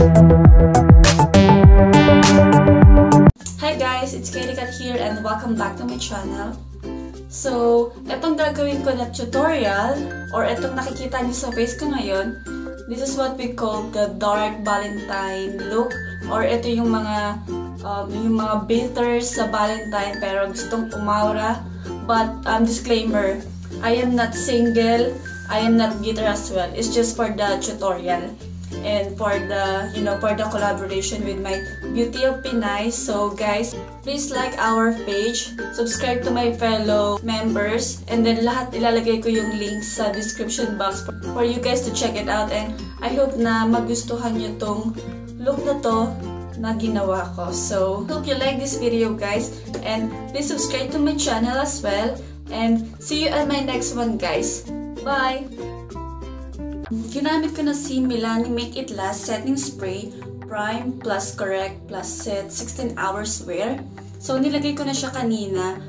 Hi guys, it's Katie Kat here and welcome back to my channel. So, itong gagawin ko na tutorial or itong nakikita niyo sa face ko ngayon, this is what we call the dark Valentine look, or ito yung mga filters sa Valentine pero gustong umaura. But disclaimer, I am not single, I am not bitter as well. It's just for the tutorial and for the for the collaboration with my Beauty of Pinay. So guys, please like our page, subscribe to my fellow members, and then lahat ilalagay ko yung links sa description box for you guys to check it out. And I hope na magustuhan nyo tong look na to na ginawa ko. So hope you like this video guys, and please subscribe to my channel as well, and see you at my next one guys. Bye! Ginamit ko na si Milani Make It Last Setting Spray Prime Plus Correct Plus Set 16 Hours Wear. So nilagay ko na siya kanina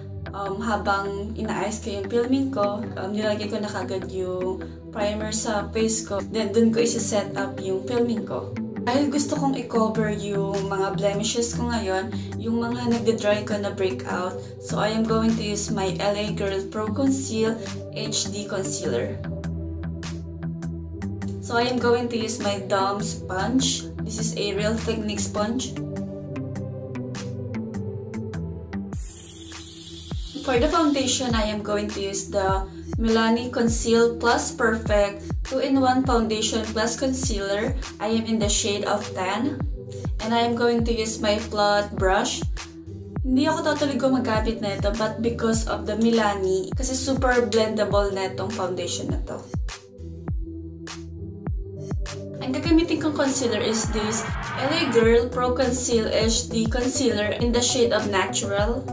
habang inaayos ko yung filming ko. Nilagay ko na kagad yung primer sa face ko. Then dun ko isa-set up yung filming ko. Dahil gusto kong i-cover yung mga blemishes ko ngayon, yung mga nagde-dry ko na breakout. So I am going to use my LA Girl Pro Conceal HD Concealer. So I am going to use my Dom sponge. This is a Real Technique sponge. For the foundation, I am going to use the Milani Conceal Plus Perfect 2-in-1 Foundation Plus Concealer. I am in the shade of Tan. And I am going to use my flat brush. Hindi ako totally gumagamit na ito, but because of the Milani, kasi super blendable na itong foundation na to. Ang gagamitin kong concealer is this LA Girl Pro Conceal HD Concealer in the shade of Natural.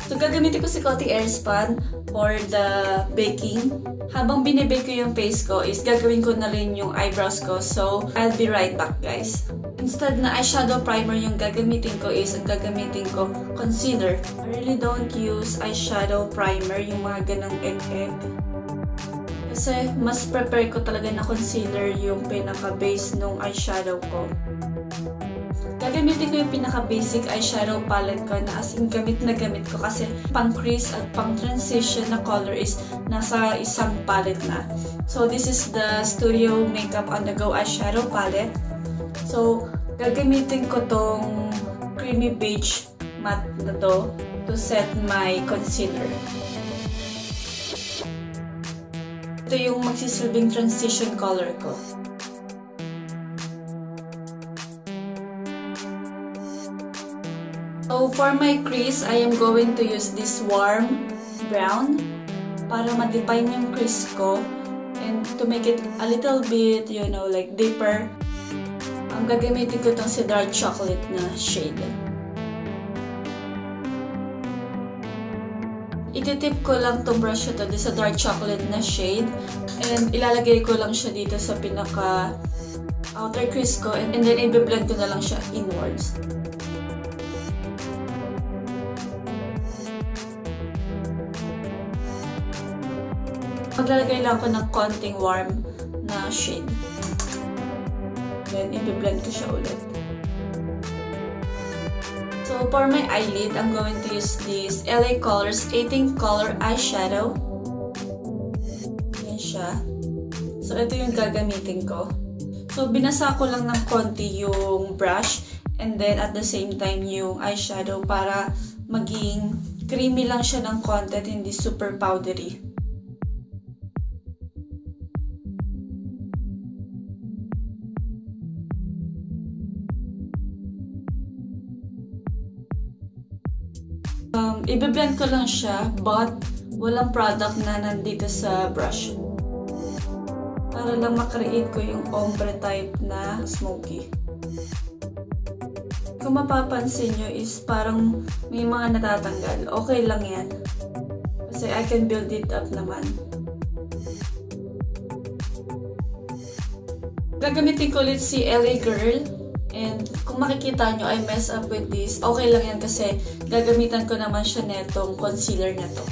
So gagamitin ko si Coty Airspun for the baking. Habang binibake ko yung face ko is gagawin ko na rin yung eyebrows ko. So I'll be right back guys. Instead na eyeshadow primer yung gagamitin ko is ang gagamitin ko concealer. I really don't use eyeshadow primer, yung mga ganang egg-egg. Kasi mas prepare ko talaga na concealer yung pinaka-base nung eyeshadow ko. Gagamitin ko yung pinaka-basic eyeshadow palette ko na as in gamit na gamit ko kasi pang crease at pang transition na color is nasa isang palette na. So this is the Studio Makeup On The Go eyeshadow palette. So gagamitin ko tong creamy beige matte na to set my concealer. Ito yung magsisilbing transition color ko. So for my crease, I am going to use this warm brown para ma-define yung crease ko and to make it a little bit, like deeper. Ang gagamitin ko itong si dark chocolate na shade. Ititip ko lang itong brush ito sa dark chocolate na shade and ilalagay ko lang siya dito sa pinaka outer crease ko and then i-blend ko na lang siya inwards. Maglalagay lang ako ng konting warm na shade. Then i-blend ko siya ulit. So for my eyelid, I'm going to use this LA Colors 18 Color Eyeshadow. Yan siya. So ito yung gagamitin ko. So binasa ko lang ng konti yung brush and then at the same time yung eyeshadow para maging creamy lang siya ng konti, hindi super powdery. I-blend ko lang siya, but walang product na nandito sa brush. Para lang makreate ko yung ombre type na smoky. Kung mapapansin nyo is parang may mga natatanggal. Okay lang yan. Kasi I can build it up naman. Gagamitin ko ulit si LA Girl. And kung makikita nyo, I mess up with this. Okay lang yan kasi gagamitan ko naman siya netong concealer na to.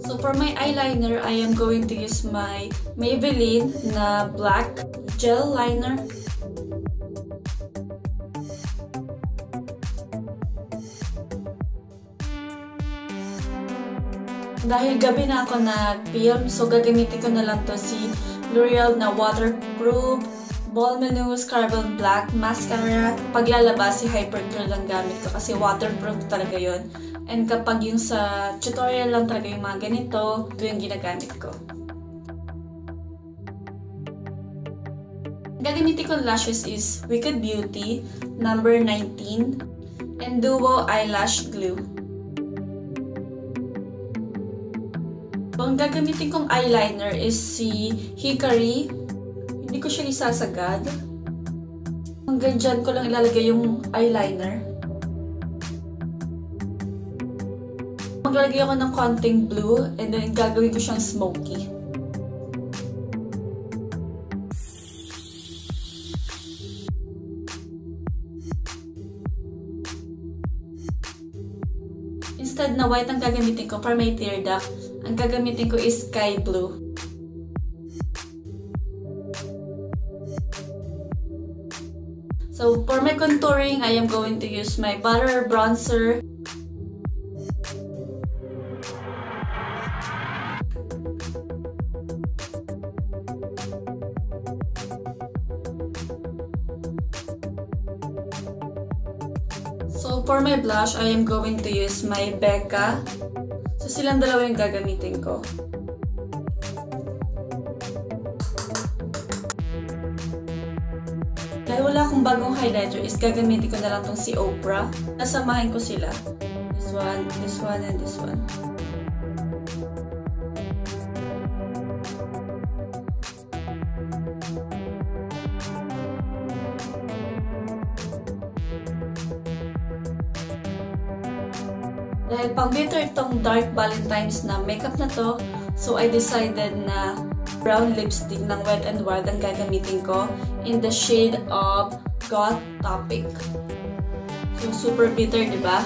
So for my eyeliner, I am going to use my Maybelline na black gel liner. Dahil gabi na ako nag-film, so gagamitin ko na lang to si L'Oreal na waterproof Voluminous Carbon Black Mascara. Paglalabas, si Hypercurl lang gamit ko kasi waterproof talaga yon. And kapag yung sa tutorial lang talaga yung mga ganito, ito yung ginagamit ko. Gagamitin ko lashes is Wicked Beauty number 19 and Duo Eyelash Glue. Ang gagamitin kong eyeliner is si Hikari. Hindi ko siya isasagad. Hanggang dyan ko lang ilalagay yung eyeliner. Maglalagay ako ng konting blue and then gagawin ko siyang smoky. Instead na white ang gagamitin ko para may tear duct, ang gagamitin ko is sky blue. So for my contouring, I am going to use my Butter Bronzer. So for my blush, I am going to use my Becca. So silang dalawa yung gagamitin ko. Dahil wala akong bagong highlighter is gagamitin ko na lang tong si Oprah. Nasamahin ko sila. This one, and this one. Dahil pang bitter itong Dark Valentine's na makeup na to, so I decided na brown lipstick ng Wet n Wild ang gagamitin ko in the shade of Goth Topic. So super bitter, di ba?